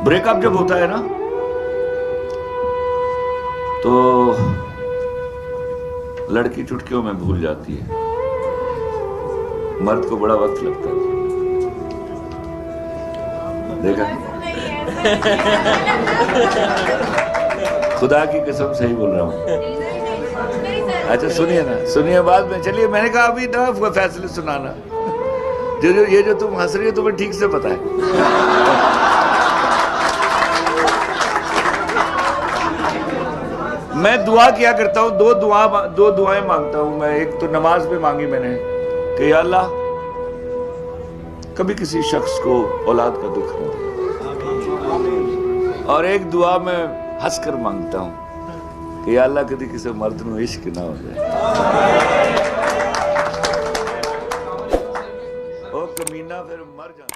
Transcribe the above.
Breakup जब होता है ना तो लड़की चुटकियों में भूल जाती है, मर्द को बड़ा वक्त लगता है। देखा, खुदा की कसम सही बोल रहा हूं। अच्छा सुनिए ना, सुनिए बाद में। चलिए, मैंने कहा अभी ना फैसले सुनाना। ये जो तुम हंस रही हो तुम्हें ठीक से पता है। मैं दुआ किया करता हूँ, दो दुआएं मांगता हूँ मैं। एक तो नमाज में मांगी मैंने कि या अल्लाह कभी किसी शख्स को औलाद का दुख न दे, और एक दुआ में हंसकर मांगता हूँ कि या अल्लाह कभी किसी मर्द को इश्क ना हो जाए। ओ कमीना फिर मर जाता।